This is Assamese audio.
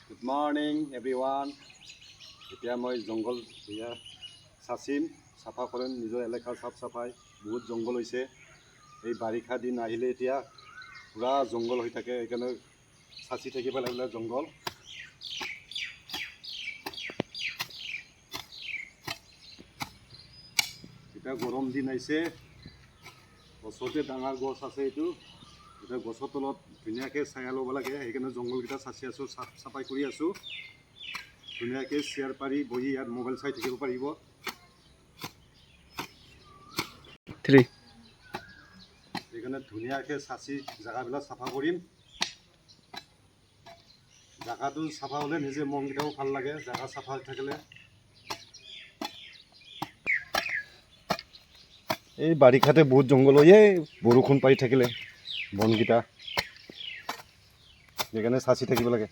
Good morning everyone. এতিয়া মই জংগল চাচিম চাফা কৰিম নিজৰ এলেকা চাফ চাফাই বহুত জংগল হৈছে এই বাৰিষা দিন আহিলে এতিয়া পুৰা জংগল হৈ থাকে সেইকাৰণে চাচি থাকিব লাগিলে জংগল এটা গৰম দিন আহিছে গছতে ডাঙৰ গছ আছে এইটো এটা গছৰ তলত ধুনীয়াকৈ ছায়া ল'ব লাগে সেইকাৰণে জংগলকেইটা চাচি আছোঁ চাফাই কৰি আছোঁ ধুনীয়াকৈ চেয়াৰ পাৰি বহি ইয়াত মোবাইল চাই থাকিব পাৰিব সেইকাৰণে ধুনীয়াকৈ চাচি জেগাবিলাক চাফা কৰিম জেগাটো চাফা হ'লে নিজে মনকেইটাও ভাল লাগে জেগা চাফা হৈ থাকিলে এই বাৰিষাতে বহুত জংঘল হয় বৰষুণ পাই থাকিলে বনকেইটা সেইকাৰণে চাচি থাকিব লাগে